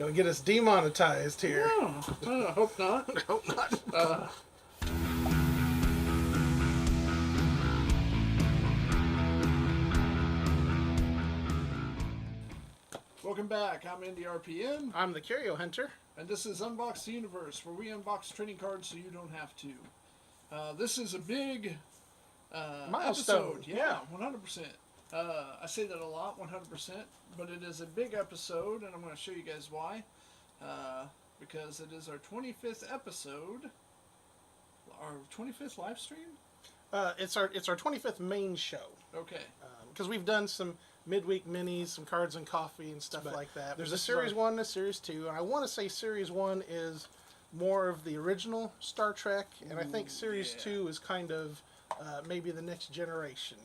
Gonna get us demonetized here. No, I hope not. Hope not. Welcome back. I'm Indie RPN. I'm the Curio Hunter. And this is Unbox the Universe, where we unbox trading cards so you don't have to. This is a big milestone. episode. Yeah, 100%. I say that a lot, 100%, but it is a big episode, and I'm going to show you guys why. Because it is our 25th episode. Our 25th live stream? It's our 25th main show. Okay. Because we've done some midweek minis, some cards and coffee and stuff like that. There's a Series 1 and a Series 2, and I want to say Series 1 is more of the original Star Trek, and I think Series 2 is kind of maybe the next generation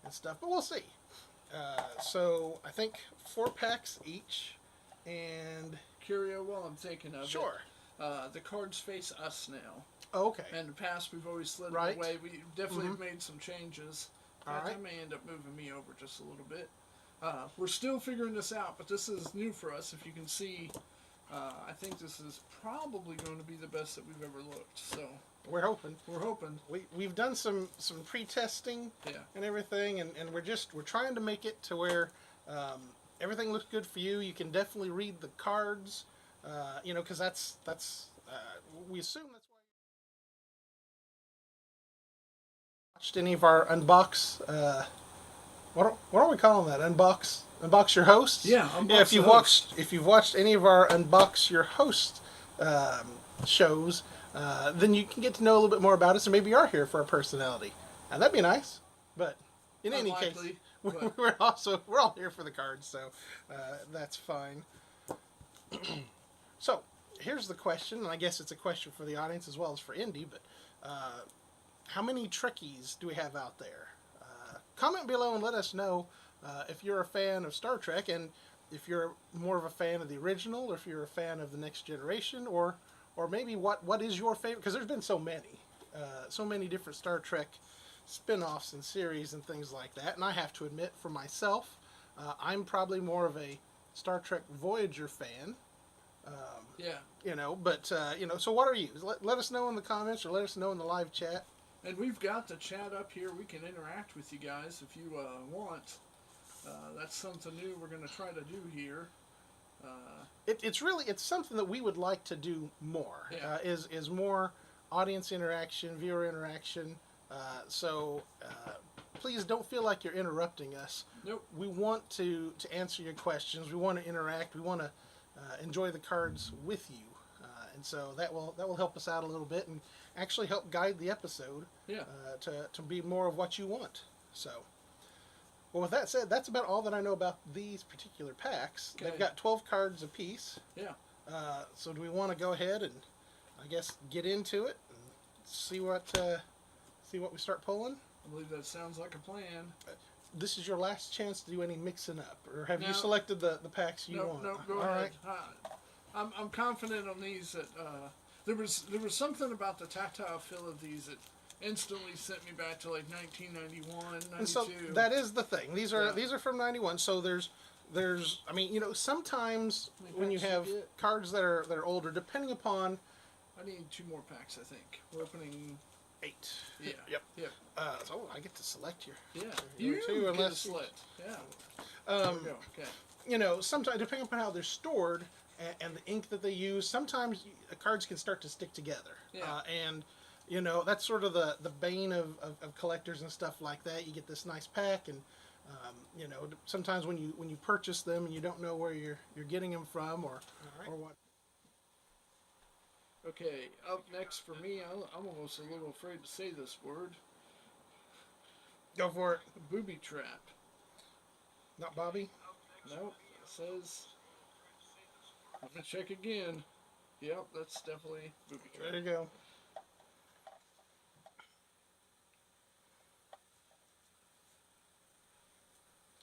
and stuff, but we'll see. So I think 4 packs each, and... Curio, while I'm thinking of sure. it, the cards face us now. Oh, okay. In the past, we've always slid right. away. We definitely have made some changes. In fact, right. I may end up moving me over just a little bit. We're still figuring this out, but this is new for us. If you can see, I think this is probably going to be the best that we've ever looked. So we're hoping. We're hoping. We've done some pre-testing and everything, and we're trying to make it to where everything looks good for you. You can definitely read the cards, because that's we assume that's why you watched any of our unbox. What are we calling that? Unbox your hosts. Yeah. If you've watched any of our unbox your host shows, then you can get to know a little bit more about us, and maybe you are here for our personality, and that'd be nice. But in any case. We're all here for the cards, so that's fine. So here's the question, and I guess it's a question for the audience as well as for Indy, but how many Trekkies do we have out there? Comment below and let us know if you're a fan of Star Trek, and if you're more of a fan of the original, or if you're a fan of the Next Generation, or maybe what is your favorite, because there's been so many different Star Trek spin-offs and series and things like that, and I have to admit, for myself, I'm probably more of a Star Trek Voyager fan. But so what are you? Let us know in the comments, or let us know in the live chat. And we've got the chat up here. We can interact with you guys if you want. That's something new we're going to try to do here. It's something that we would like to do more. Yeah. Is more audience interaction, viewer interaction. So please don't feel like you're interrupting us. Nope. We want to answer your questions. We want to interact. We want to enjoy the cards with you, and so that will help us out a little bit and actually help guide the episode. Yeah. To be more of what you want. So, well, with that said, that's about all that I know about these particular packs. Okay. They've got 12 cards apiece. Yeah. So do we want to go ahead and, I guess, get into it and see what we start pulling? I believe that sounds like a plan. This is your last chance to do any mixing up, or have you selected the packs you want? No, go ahead. Right. I'm confident on these that there was something about the tactile feel of these that instantly sent me back to like 1991, 92. And so that is the thing. These are from 91. So there's sometimes when you have cards that are older, depending upon. I need 2 more packs, I think. We're opening 8. Yeah. Yep. So I get to select your. Yeah. You too, get to select. Yeah. There we go. Okay. Sometimes depending upon how they're stored and the ink that they use, sometimes cards can start to stick together. Yeah. And that's sort of the bane of collectors and stuff like that. You get this nice pack, and sometimes when you purchase them and you don't know where you're getting them from or what. Okay, up next for me, I'm almost a little afraid to say this word. Go for it. Booby trap. Not Bobby? Nope. It says. I'm gonna check again. Yep, that's definitely booby trap. There you go.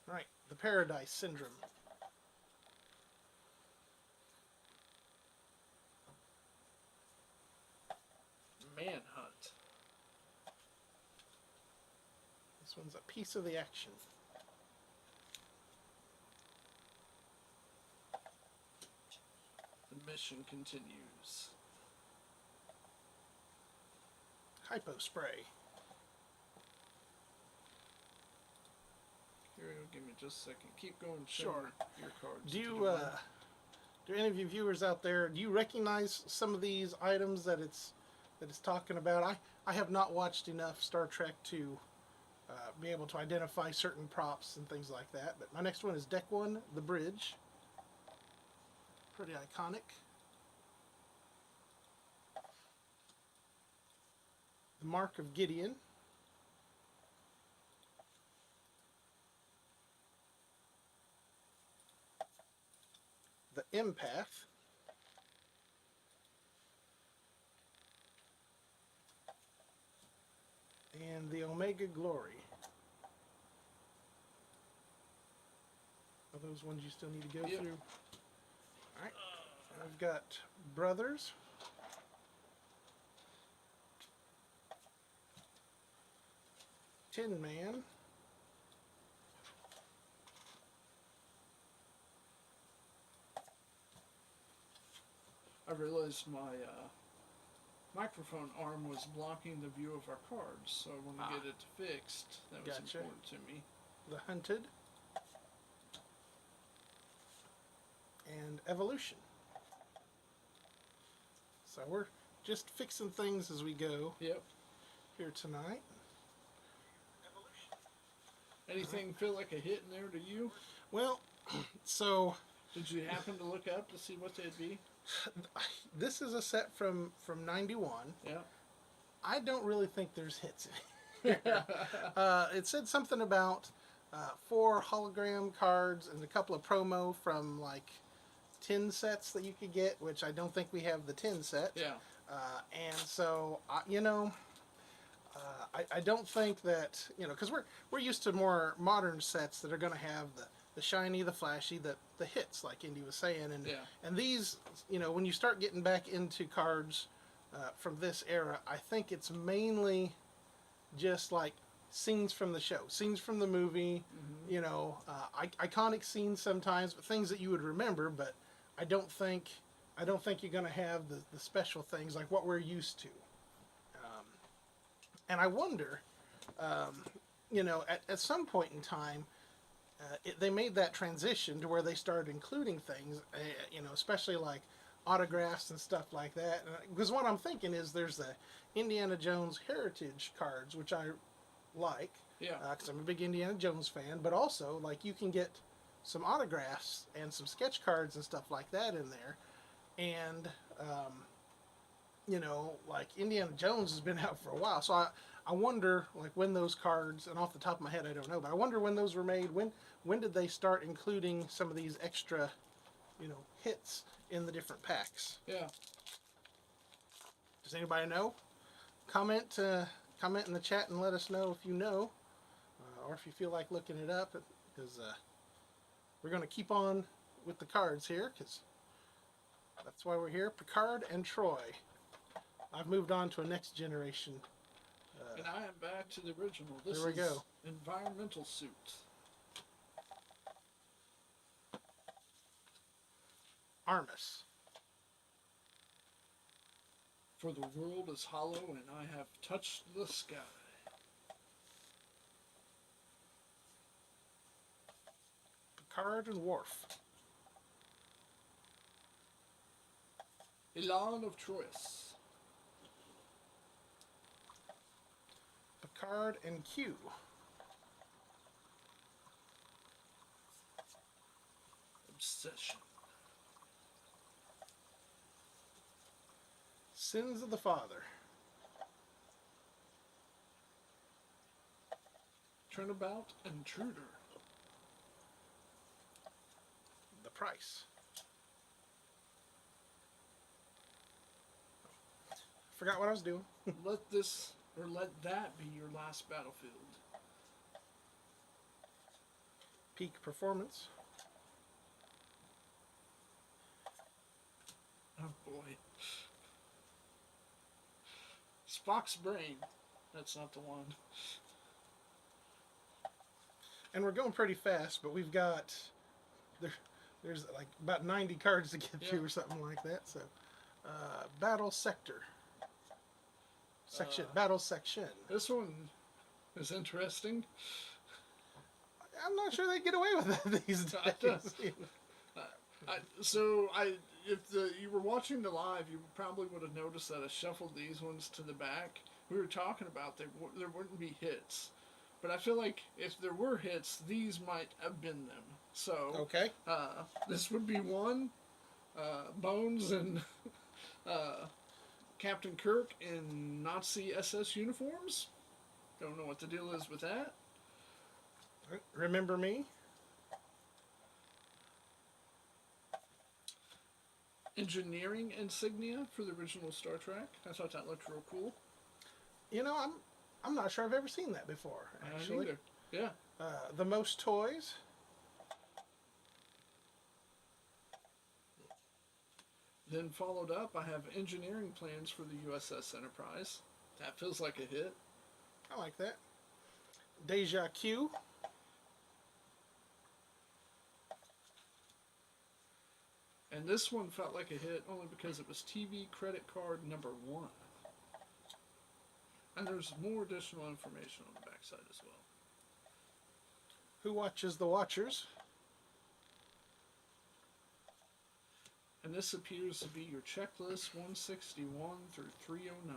All right, the Paradise Syndrome. Manhunt. This one's a piece of the action. mission continues. Hypo spray. Here, give me just a second. Keep going. Sure. Your cards. Do if you, don't mind. do any of you viewers out there, do you recognize some of these items that it's talking about? I have not watched enough Star Trek to be able to identify certain props and things like that. But my next one is Deck 1, the bridge. Pretty iconic. The Mark of Gideon. The Empath. And the Omega Glory. Are those ones you still need to go Yep. through? Alright. I've got Brothers. Tin Man. I realized my microphone arm was blocking the view of our cards, so I want to get it fixed. That was Gotcha. important to me. The Hunted. And Evolution. So we're just fixing things as we go Yep. here tonight. Anything feel like a hit in there to you? Well, so Did you happen to look up to see what they'd be? this is a set from 91. Yeah. I don't really think there's hits in it. It said something about 4 hologram cards and a couple of promo from like tin sets that you could get, which I don't think we have the tin set. Yeah. And so, I don't think that, because we're used to more modern sets that are going to have the shiny, the flashy, the hits, like Indy was saying. And, Yeah. and these, when you start getting back into cards from this era, I think it's mainly just like scenes from the show, scenes from the movie, iconic scenes sometimes, but things that you would remember. But I don't think you're going to have the special things like what we're used to. And I wonder, at some point in time, they made that transition to where they started including things, especially like autographs and stuff like that. Because what I'm thinking is there's the Indiana Jones Heritage cards, which I like, Yeah. because I'm a big Indiana Jones fan, but also like you can get some autographs and some sketch cards and stuff like that in there. And like Indiana Jones has been out for a while, so I wonder like when those cards, and off the top of my head I don't know, but I wonder when those were made. When did they start including some of these extra, hits in the different packs? Yeah. Does anybody know? Comment in the chat and let us know if you know, or if you feel like looking it up, because we're going to keep on with the cards here, because that's why we're here. Picard and Troy. I've moved on to a next generation. And I am back to the original. This There we is go. Environmental Suit. Armus. For the world is hollow and I have touched the sky. Picard and Worf. Elan of Troyes. Picard and Q. Obsession. Sins of the Father. Turnabout Intruder. The Price. Forgot what I was doing. Let that be your last battlefield. Peak Performance. Oh boy. Spock's brain. That's not the one. And we're going pretty fast, but we've got There's like about 90 cards to get through Yeah. or something like that. So, battle sector. Section. Battle section. This one is interesting. I'm not sure they get away with that these days. If you were watching the live, you probably would have noticed that I shuffled these ones to the back. We were talking about there wouldn't be hits, but I feel like if there were hits, these might have been them. So Okay. this would be one. Bones and Captain Kirk in Nazi SS uniforms. Don't know what the deal is with that. Remember me? Engineering insignia for the original Star Trek. I thought that looked real cool. You know, I'm not sure I've ever seen that before. Actually, Neither. Yeah. The most toys. Then followed up, I have engineering plans for the USS Enterprise. That feels like a hit. I like that. Deja Q. And this one felt like a hit only because it was TV credit card number 1. And there's more additional information on the backside as well. Who watches the Watchers? And this appears to be your checklist 161 through 309.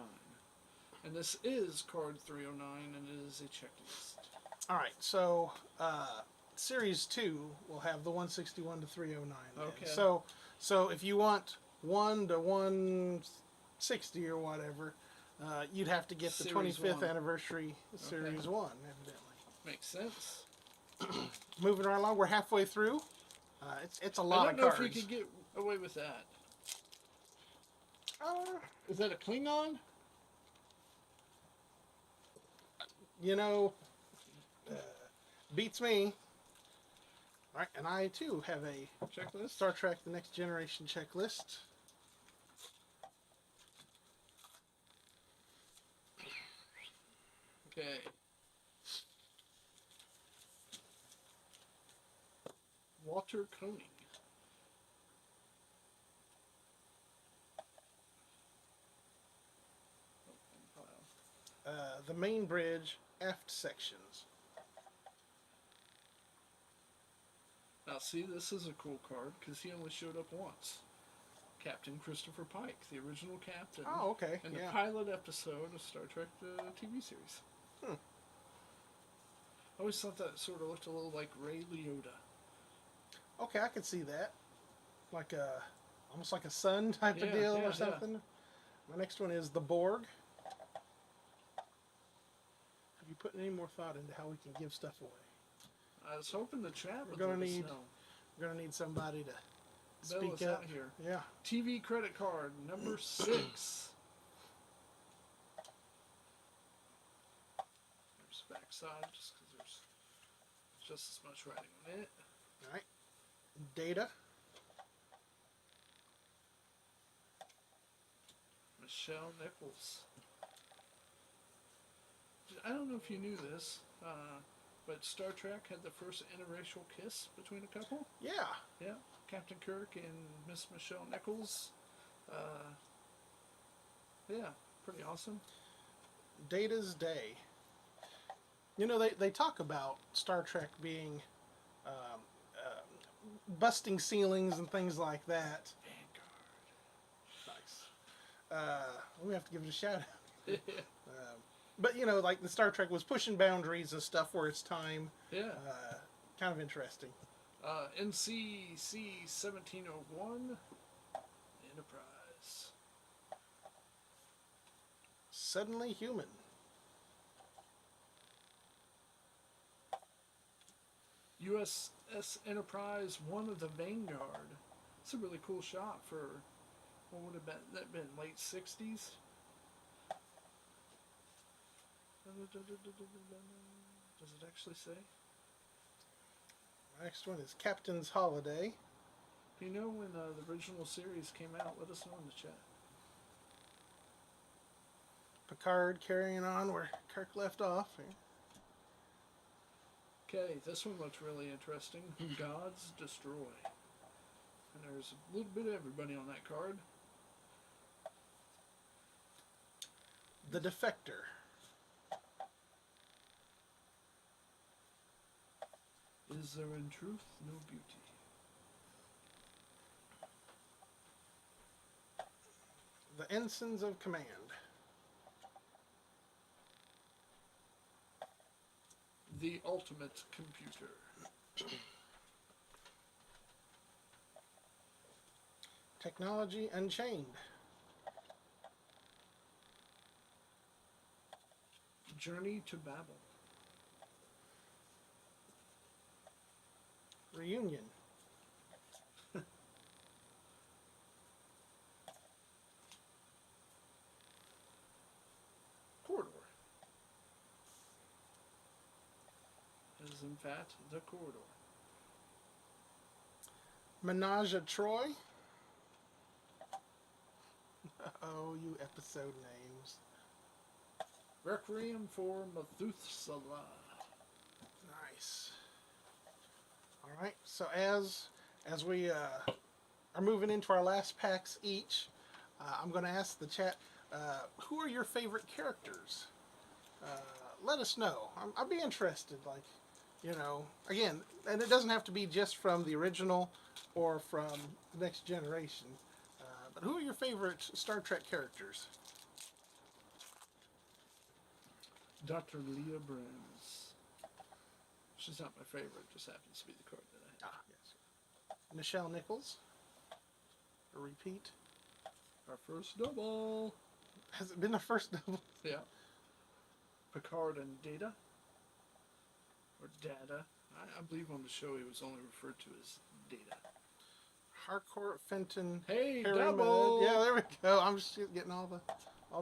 And this is card 309 and it is a checklist. All right, so Series 2 will have the 161 to 309. Okay. So if you want 1 to 160 or whatever, you'd have to get the Series 25th 1. anniversary Series 1, evidently. Makes sense. Moving right along, we're halfway through. It's a lot of I don't know cards. if we could get away with that. Uh, Is that a Klingon? you know, beats me. All right, and I too have a Checklist? Star Trek: The Next Generation checklist. Okay. Walter Koenig. The main bridge aft sections. Now, see, this is a cool card because he only showed up once. Captain Christopher Pike, the original captain. Oh, okay. In the Yeah. pilot episode of Star Trek, the TV series. Hmm. I always thought that sort of looked a little like Ray Liotta. Okay, I could see that. Like almost like a sun type of Yeah, deal yeah, or something. My next one is the Borg. Have you put any more thought into how we can give stuff away? I was hoping the chat would gonna let us need- know. We're gonna need somebody to Bail speak us up out here. Yeah. TV credit card number 6. There's the backside, just because there's just as much writing on it. All right. Data. Michelle Nichols. I don't know if you knew this, but Star Trek had the first interracial kiss between a couple. Yeah. Yeah, Captain Kirk and Miss Michelle Nichols. Yeah, pretty awesome. Data's Day. You know, they talk about Star Trek being busting ceilings and things like that. Nice. We have to give it a shout out. But you know, like the Star Trek was pushing boundaries and stuff for its time. Yeah. Kind of interesting. NCC 1701 Enterprise. Suddenly Human. USS Enterprise, one of the Vanguard. It's a really cool shot for, what would have that been, late 60s? Does it actually say? Next one is Captain's Holiday. Do you know when the original series came out? Let us know in the chat. Picard carrying on where Kirk left off. Okay, this one looks really interesting. Gods Destroy. And there's a little bit of everybody on that card. The Defector. Is there in truth no beauty? The Ensigns of Command. The ultimate computer. Technology Unchained. Journey to Babel. Reunion. Corridor. Is in fact the corridor. Menage a Troy. Oh, you episode names. Requiem for Methuselah. Nice. All right. So as we are moving into our last packs each, I'm going to ask the chat, who are your favorite characters? Let us know. I'd be interested. Like, you know, again, and it doesn't have to be just from the original or from the Next Generation. But who are your favorite Star Trek characters? Dr. Leah Burns. She's not my favorite, just happens to be the card that I have. Ah, yes. Nichelle Nichols. A repeat. Our first double. Has it been the first double? Yeah. Picard and Data. Or Data. I believe on the show he was only referred to as Data. Harcourt, Fenton. Hey, Harry double! Mudd. Yeah, there we go. I'm just getting all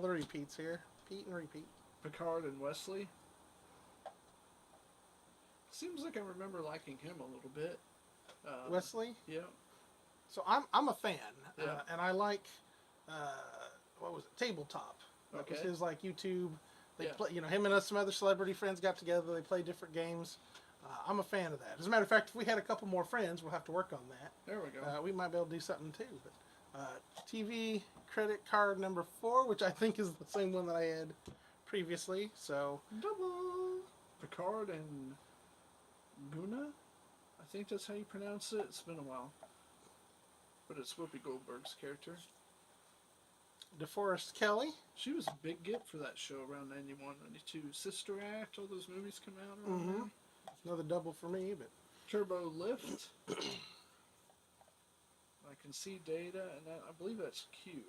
the repeats here. Repeat and repeat. Picard and Wesley. Seems like I remember liking him a little bit. Wesley? Yeah. So I'm a fan. Yeah. And I like, what was it? Tabletop. That was Okay. his, like, YouTube. They Yeah. play, you know, him and some other celebrity friends got together. They play different games. I'm a fan of that. As a matter of fact, if we had a couple more friends, we'll have to work on that. There we go. We might be able to do something too. But TV credit card number 4, which I think is the same one that I had previously. So Double! Picard and Guna? I think that's how you pronounce it. It's been a while. But it's Whoopi Goldberg's character. DeForest Kelly. She was a big get for that show around 91, 92. Sister Act, all those movies come out around there. Another double for me, but Turbo Lift. I can see Data, and I believe that's Q.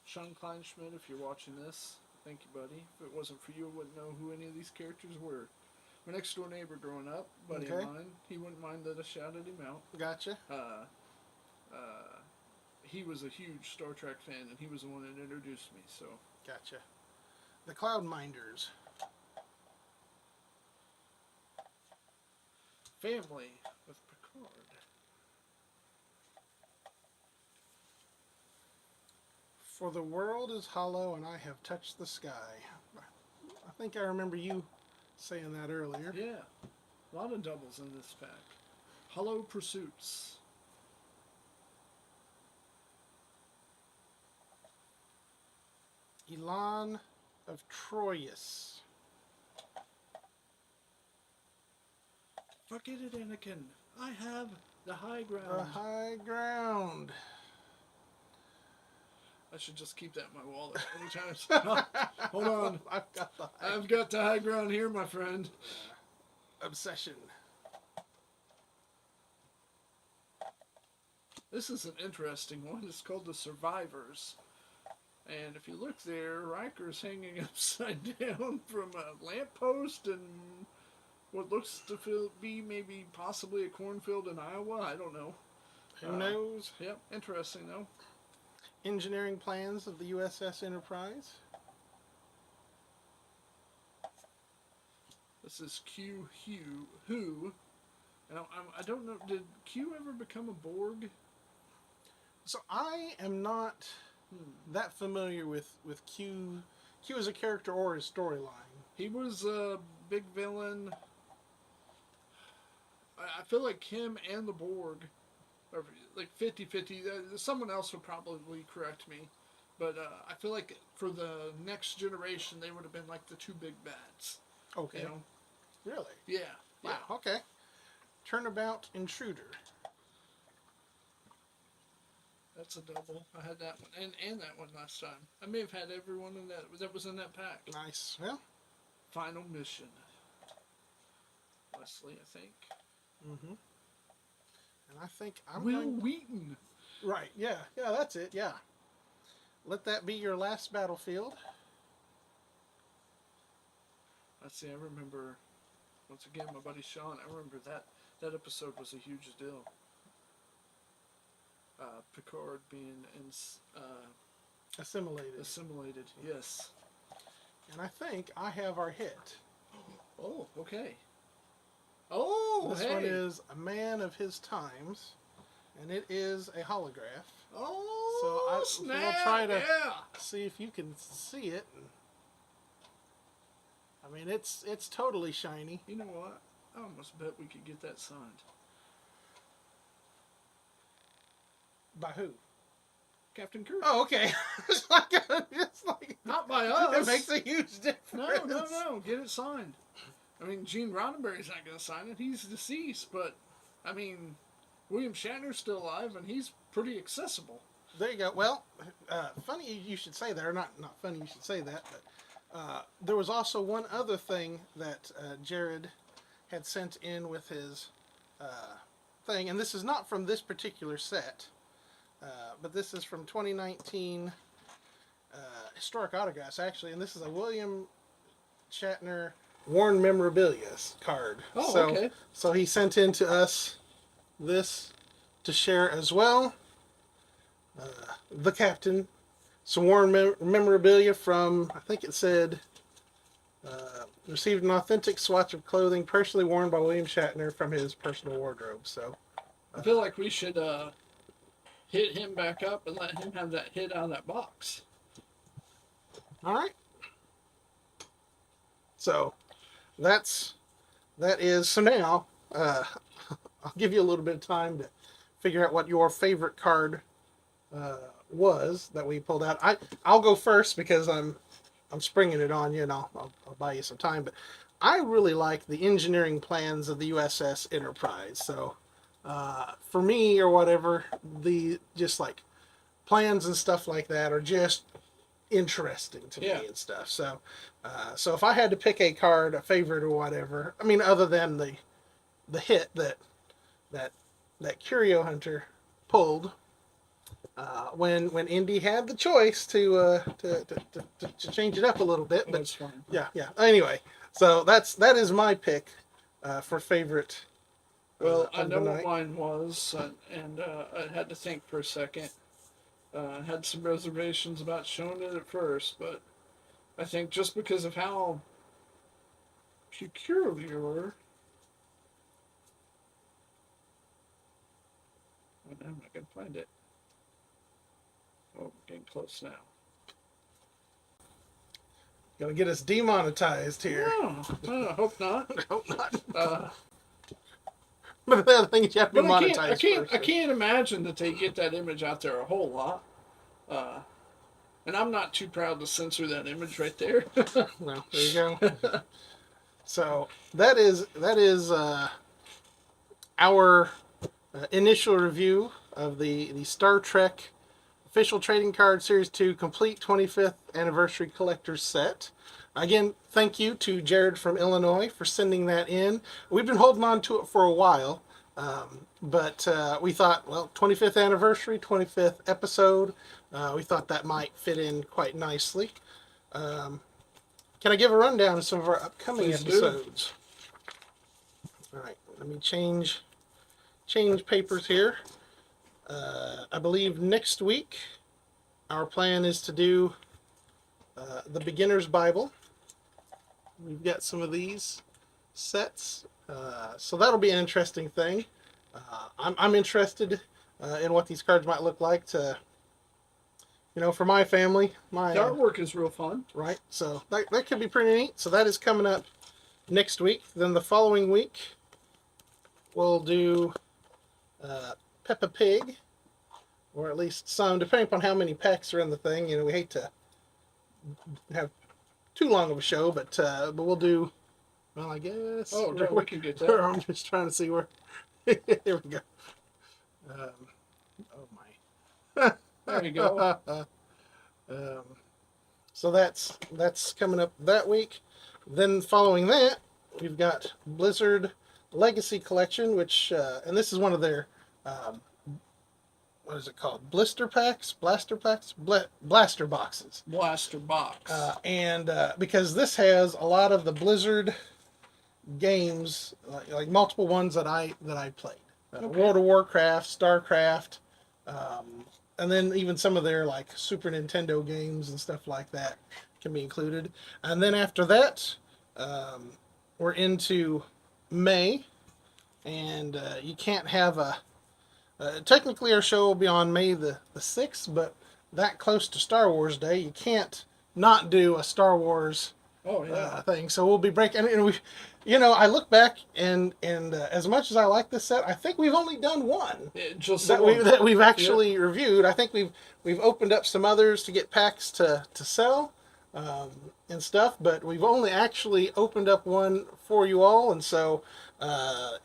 Sean Kleinschmidt, if you're watching this, thank you, buddy. If it wasn't for you, I wouldn't know who any of these characters were. My next door neighbor growing up, buddy Okay. of mine, he wouldn't mind that I shouted him out. gotcha. He was a huge Star Trek fan, and he was the one that introduced me, so. Gotcha. The Cloud Minders. Family with Picard. For the world is hollow and I have touched the sky. I think I remember you saying that earlier. Yeah, a lot of doubles in this pack. Hollow Pursuits. Elon of Troyes. Forget it, Anakin. I have the high ground. The High Ground. I should just keep that in my wallet every time. Hold on. I've got the I've got the high ground here, my friend. Obsession. This is an interesting one. It's called The Survivors. And if you look there, Riker's hanging upside down from a lamppost and what looks to be maybe possibly a cornfield in Iowa. I don't know. Who knows? Yep, interesting though. Engineering plans of the USS Enterprise. This is Q Who. And I don't know, did Q ever become a Borg? So I am not that familiar with Q as a character or his storyline. He was a big villain. I feel like him and the Borg are like 50-50. Someone else would probably correct me. But I feel like for the next generation, they would have been like the two big bads. Okay. You know? Really? Yeah. Wow. Yeah. Okay. Turnabout Intruder. That's a double. I had that one and that one last time. I may have had everyone in that was in that pack. Nice. Well. Final mission. Leslie, I think. Mm-hmm. And I think I'm Will going... Wheaton. Right. Yeah. Yeah. That's it. Yeah. Let that be your last battlefield. Let's see. I remember. Once again, my buddy Sean. I remember that episode was a huge deal. Picard being Assimilated. assimilated. Yes. And I think I have our hit. Oh, okay. Oh, This hey. one is a man of his times, and it is a holograph. Oh, So snap! we'll try to yeah. see if you can see it. I mean, it's totally shiny. You know what? I almost bet we could get that signed. By who? Captain Kirk. Oh, okay. it's like Not by us. It makes a huge difference. No. Get it signed. I mean, Gene Roddenberry's not going to sign it. He's deceased, but I mean, William Shatner's still alive, and he's pretty accessible. There you go. Well, funny you should say that, or not funny you should say that, but there was also one other thing that Jared had sent in with his thing, and this is not from this particular set, but this is from 2019 Historic Autographs, actually, and this is a William Shatner worn memorabilia card. Oh, so, okay. So he sent in to us this to share as well. The Captain, some worn memorabilia from, I think it said, received an authentic swatch of clothing personally worn by William Shatner from his personal wardrobe. So I feel like we should hit him back up and let him have that hit out of that box. all right. So that is so now. I'll give you a little bit of time to figure out what your favorite card was that we pulled out. I'll go first because I'm springing it on you, and I'll buy you some time. But I really like the engineering plans of the USS Enterprise. So for me or whatever, the just like plans and stuff like that are just interesting to me and stuff. So so if I had to pick a card, a favorite or whatever, I mean, other than the hit that Curio Hunter pulled. When Indy had the choice to change it up a little bit, but That's fine. yeah. Anyway, so that is my pick for favorite. Well, I of know the what night. mine was, and I had to think for a second. I had some reservations about showing it at first, but I think just because of how peculiar. I'm not gonna find it. Oh, we're getting close now. Gonna get us demonetized here. No, I hope not. I hope not. But the other thing is you have to be monetized I first. can't imagine that they get that image out there a whole lot. And I'm not too proud to censor that image right there. Well, there you go. So that is our initial review of the Star Trek Official Trading Card Series 2 Complete 25th Anniversary Collector's Set. Again, thank you to Jared from Illinois for sending that in. We've been holding on to it for a while, but we thought, well, 25th anniversary, 25th episode, we thought that might fit in quite nicely. Can I give a rundown of some of our upcoming Please episodes? Do. All right, let me change papers here. I believe next week our plan is to do the Beginner's Bible. We've got some of these sets, so that'll be an interesting thing. I'm interested in what these cards might look like to, for my family. The artwork is real fun. Right, so that could be pretty neat. So that is coming up next week. Then the following week, we'll do Peppa Pig, or at least some, depending upon how many packs are in the thing. You know, we hate to have too long of a show, but we'll do. Well, I guess. Oh, no, we can get that. I'm just trying to see where. Here we go. Oh my. There you go. So that's coming up that week. Then following that, we've got Blizzard Legacy Collection, which and this is one of their what is it called? Blaster packs, blaster boxes. Blaster box. And because this has a lot of the Blizzard games, like multiple ones that I played. Okay. World of Warcraft, StarCraft, and then even some of their like Super Nintendo games and stuff like that can be included. And then after that, we're into May, and you can't have a. Technically, our show will be on May the 6th, but that close to Star Wars Day, you can't not do a Star Wars thing. So we'll be breaking, and we, you know, I look back and as much as I like this set, I think we've only done one that we've actually reviewed. I think we've opened up some others to get packs to sell and stuff, but we've only actually opened up one for you all, and so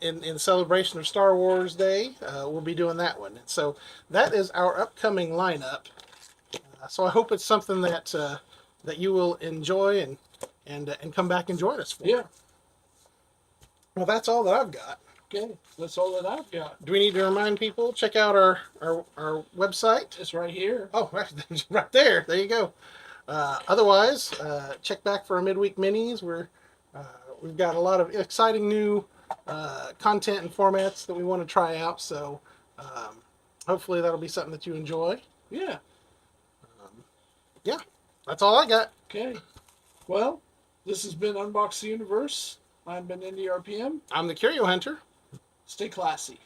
in celebration of Star Wars Day, we'll be doing that one. So that is our upcoming lineup. So I hope it's something that that you will enjoy and come back and join us for. Yeah. Well, that's all that I've got. Okay, that's all that I've got. Do we need to remind people? Check out our website. It's right here. Oh, right there. There you go. Otherwise, check back for our midweek minis. We've got a lot of exciting new content and formats that we want to try out. So hopefully that'll be something that you enjoy. Yeah. Yeah, that's all I got. Okay. Well, this has been Unbox the Universe. I've been Indie RPM. I'm the Curio Hunter. Stay classy.